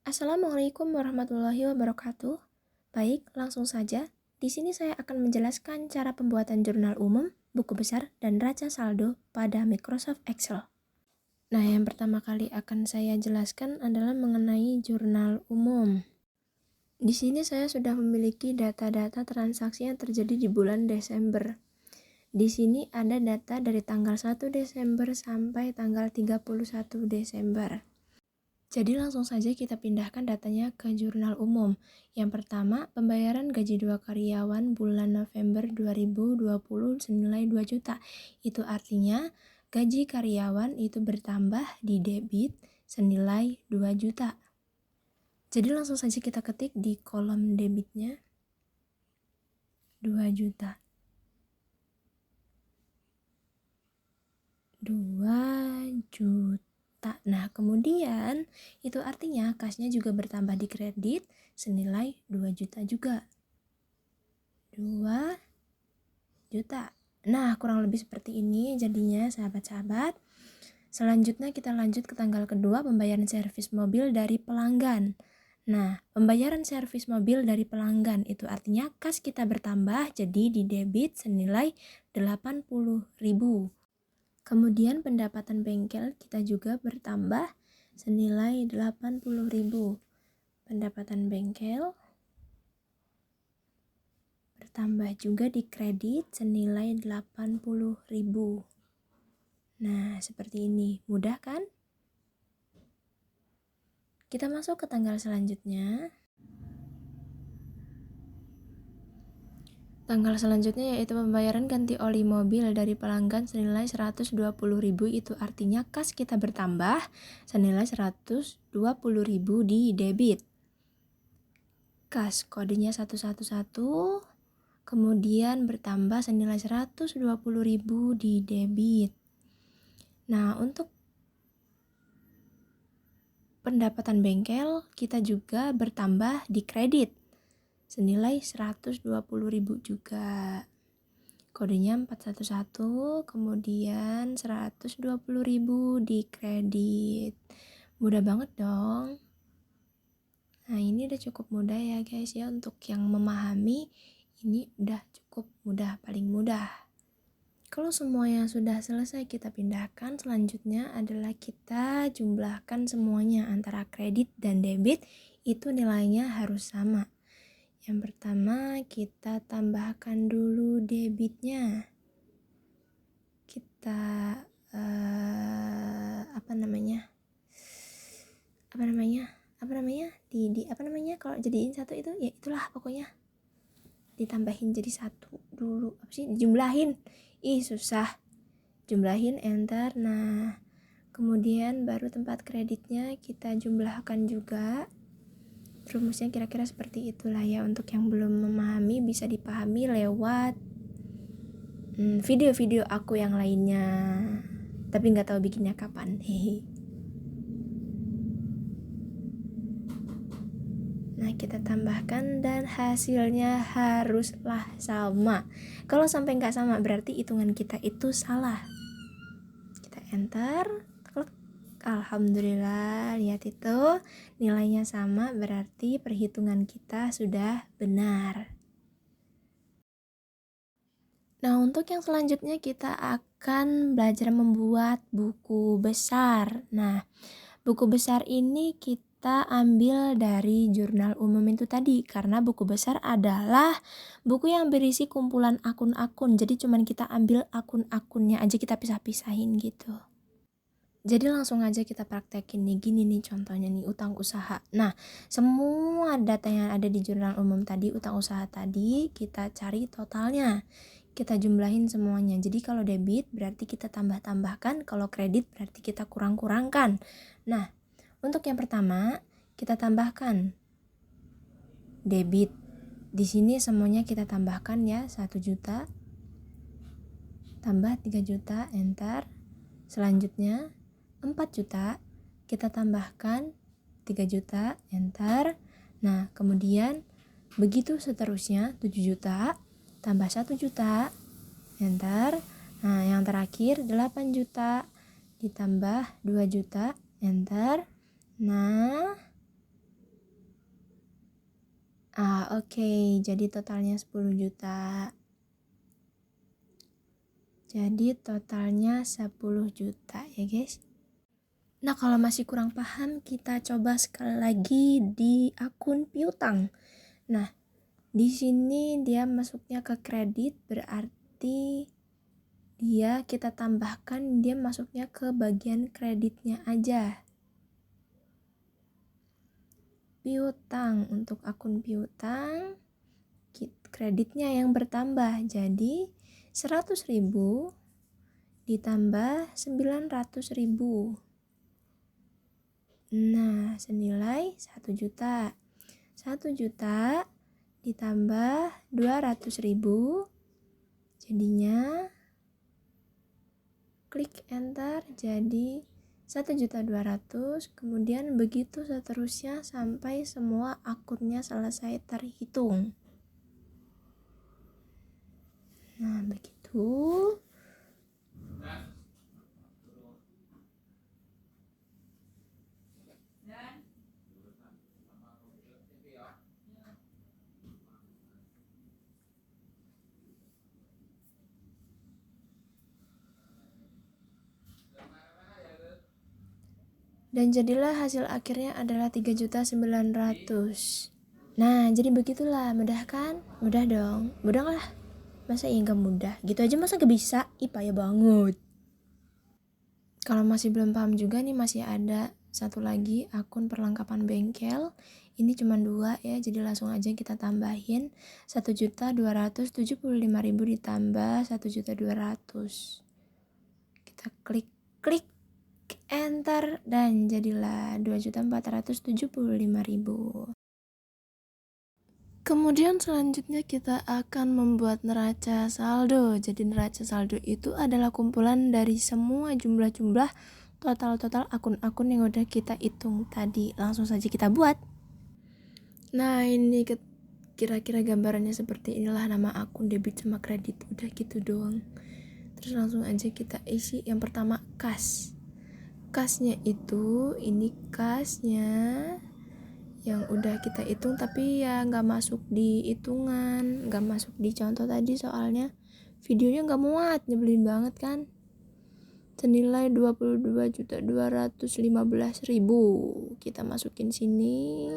Assalamualaikum warahmatullahi wabarakatuh. Baik, langsung saja. Di sini saya akan menjelaskan cara pembuatan jurnal umum, buku besar, dan raca saldo pada Microsoft Excel. Nah, yang pertama kali akan saya jelaskan adalah mengenai jurnal umum. Di sini saya sudah memiliki data-data transaksi yang terjadi di bulan Desember. Di sini ada data dari tanggal 1 Desember sampai tanggal 31 Desember. Jadi langsung saja kita pindahkan datanya ke jurnal umum. Yang pertama, pembayaran gaji 2 karyawan bulan November 2020 senilai 2 juta. Itu artinya gaji karyawan itu bertambah di debit senilai 2 juta. Jadi langsung saja kita ketik di kolom debitnya 2 juta. 2 juta. Nah, kemudian itu artinya kasnya juga bertambah di kredit senilai 2 juta juga. 2 juta. Nah, kurang lebih seperti ini jadinya sahabat-sahabat. Selanjutnya kita lanjut ke tanggal kedua, pembayaran servis mobil dari pelanggan. Nah, pembayaran servis mobil dari pelanggan itu artinya kas kita bertambah jadi di debit senilai 80.000. Kemudian pendapatan bengkel kita juga bertambah senilai 80.000. Pendapatan bengkel bertambah juga di kredit senilai 80.000. Nah, seperti ini. Mudah kan? Kita masuk ke tanggal selanjutnya. Tanggal selanjutnya yaitu pembayaran ganti oli mobil dari pelanggan senilai 120.000, itu artinya kas kita bertambah senilai 120.000 di debit. Kas kodenya 111, kemudian bertambah senilai 120.000 di debit. Nah, untuk pendapatan bengkel kita juga bertambah di kredit senilai 120.000 juga. Kodenya 411, kemudian 120.000 di kredit. Mudah banget dong. Nah, ini udah cukup mudah ya guys ya, untuk yang memahami ini udah cukup mudah, paling mudah. Kalau semuanya sudah selesai kita pindahkan, selanjutnya adalah kita jumlahkan semuanya antara kredit dan debit, itu nilainya harus sama. Yang pertama kita tambahkan dulu debitnya. Kita kalau jadiin satu itu ya itulah pokoknya ditambahin jadi satu dulu. Dijumlahin, susah, jumlahin, enter. Nah, kemudian baru tempat kreditnya kita jumlahkan juga. Rumusnya kira-kira seperti itulah ya. Untuk yang belum memahami bisa dipahami lewat video-video aku yang lainnya, tapi nggak tahu bikinnya kapan. Nah, kita tambahkan dan hasilnya haruslah sama. Kalau sampai nggak sama berarti hitungan kita itu salah. Kita enter, klik. Alhamdulillah, lihat itu nilainya sama, berarti perhitungan kita sudah benar. Nah, untuk yang selanjutnya kita akan belajar membuat buku besar. Nah, buku besar ini kita ambil dari jurnal umum itu tadi, karena buku besar adalah buku yang berisi kumpulan akun-akun. Jadi cuman kita ambil akun-akunnya aja, kita pisah-pisahin gitu. Jadi langsung aja kita praktekin nih, gini nih contohnya nih, utang usaha. Nah, semua data yang ada di jurnal umum tadi, utang usaha tadi, kita cari totalnya. Kita jumlahin semuanya. Jadi kalau debit berarti kita tambah-tambahkan, kalau kredit berarti kita kurang-kurangkan. Nah, untuk yang pertama kita tambahkan debit. Di sini semuanya kita tambahkan ya, 1 juta tambah 3 juta, enter. Selanjutnya 4 juta kita tambahkan 3 juta, enter. Nah, kemudian begitu seterusnya, 7 juta tambah 1 juta, enter. Nah, yang terakhir 8 juta ditambah 2 juta, enter. Nah, Oke, jadi totalnya 10 juta. Jadi totalnya 10 juta ya guys. Nah, kalau masih kurang paham, kita coba sekali lagi di akun piutang. Nah, di sini dia masuknya ke kredit, berarti kita tambahkan dia masuknya ke bagian kreditnya aja. Piutang, untuk akun piutang kreditnya yang bertambah, jadi 100.000 ditambah 900.000. Nah, senilai 1 juta. 1 juta ditambah 200.000, jadinya klik enter, jadi 1.200.000. Kemudian begitu seterusnya sampai semua akunnya selesai terhitung. Nah, begitu. Dan jadilah hasil akhirnya adalah 3.900.000. Nah, jadi begitulah, mudah kan? Mudah dong, mudah lah. Masa iya gak mudah? Gitu aja masa gak bisa? Ih, payah banget. Kalau masih belum paham juga nih, masih ada satu lagi akun perlengkapan bengkel. Ini cuma 2 ya, jadi langsung aja kita tambahin 1.275.000 ditambah 1.200.000. Kita klik enter dan jadilah 2.475.000. Kemudian selanjutnya kita akan membuat neraca saldo. Jadi neraca saldo itu adalah kumpulan dari semua jumlah-jumlah total akun-akun yang udah kita hitung tadi. Langsung saja kita buat. Nah, ini kira-kira gambarannya seperti inilah, nama akun debit sama kredit. Udah gitu doang. Terus langsung aja kita isi. Yang pertama kas. Kasnya itu, ini kasnya yang udah kita hitung tapi ya nggak masuk di hitungan, nggak masuk di contoh tadi soalnya videonya nggak muat, nyebelin banget kan. Senilai 22.215.000 kita masukin sini.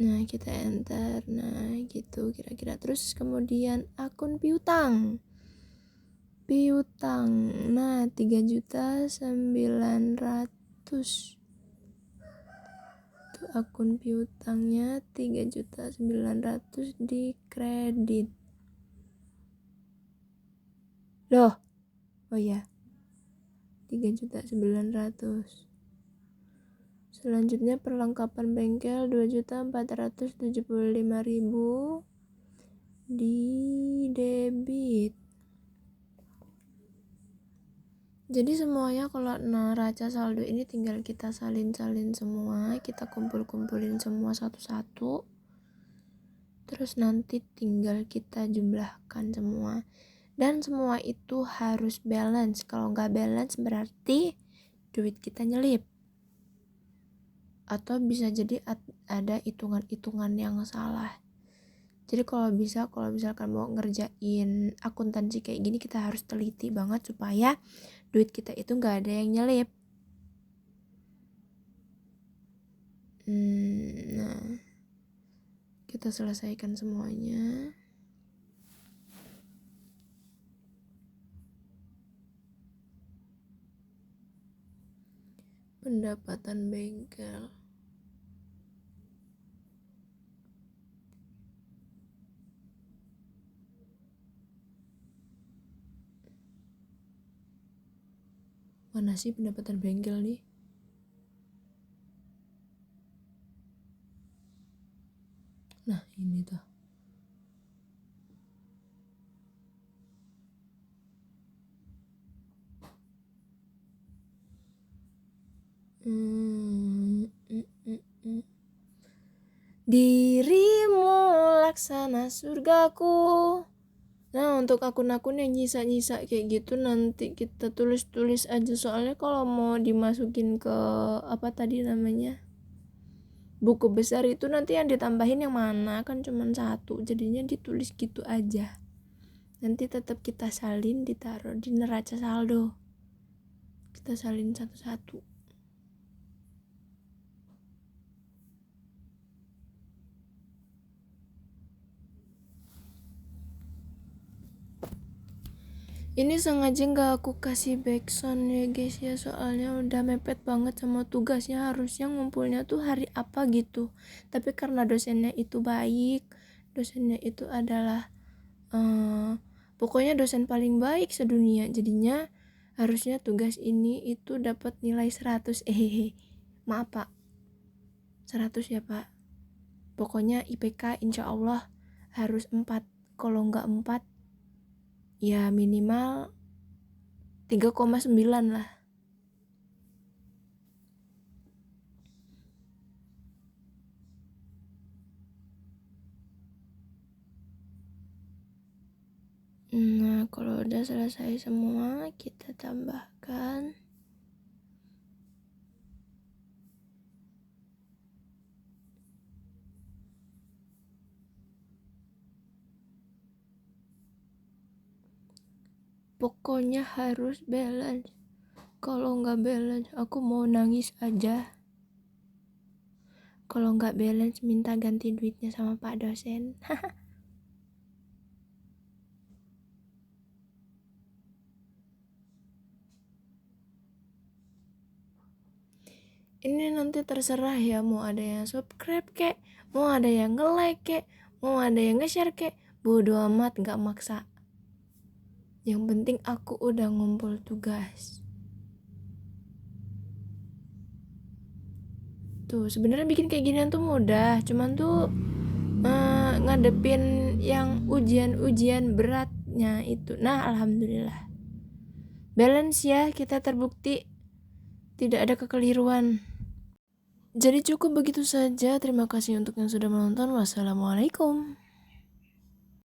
Nah, kita enter. Nah, gitu kira-kira. Terus kemudian akun piutang. Nah 3.900.000 itu akun piutangnya. 3.900.000 di kredit. Loh, oh ya, 3.900.000. Selanjutnya perlengkapan bengkel 2.475.000 di debit. Jadi semuanya kalau neraca saldo ini tinggal kita salin-salin semua, kita kumpul-kumpulin semua satu-satu. Terus nanti tinggal kita jumlahkan semua. Dan semua itu harus balance. Kalau nggak balance berarti duit kita nyelip. Atau bisa jadi ada hitungan-hitungan yang salah. Jadi kalau misalkan mau ngerjain akuntansi kayak gini, kita harus teliti banget supaya duit kita itu nggak ada yang nyelip. Nah, kita selesaikan semuanya. Pendapatan bengkel. Mana sih pendapatan bengkel nih? Nah, ini tuh. Dirimu laksana surgaku, Nah, untuk akun-akun yang nyisa-nyisa kayak gitu nanti kita tulis-tulis aja, soalnya kalau mau dimasukin ke apa tadi namanya, buku besar itu nanti yang ditambahin yang mana, kan cuma satu, jadinya ditulis gitu aja. Nanti tetap kita salin, ditaruh di neraca saldo, kita salin satu-satu. Ini sengaja gak aku kasih backsound ya guys ya, soalnya udah mepet banget sama tugasnya, harusnya ngumpulnya tuh hari apa gitu. Tapi karena dosennya itu baik, dosennya itu adalah pokoknya dosen paling baik sedunia, jadinya harusnya tugas ini itu dapat nilai 100. Maaf pak, 100 ya pak. Pokoknya IPK insya Allah harus 4, kalau nggak 4 ya minimal 3,9 lah. Nah, kalau udah selesai semua, kita tambahkan pokoknya harus balance. Kalau nggak balance, aku mau nangis aja. Kalau nggak balance, minta ganti duitnya sama Pak dosen. Ini nanti terserah ya, mau ada yang subscribe kek, mau ada yang nge-like kek, mau ada yang nge-share kek, bodo amat, nggak maksa. Yang penting aku udah ngumpul tugas. Tuh, sebenarnya bikin kayak ginian tuh mudah, cuman tuh ngadepin yang ujian-ujian beratnya itu. Nah, alhamdulillah balance ya, kita terbukti tidak ada kekeliruan. Jadi cukup begitu saja. Terima kasih untuk yang sudah menonton. Wassalamualaikum.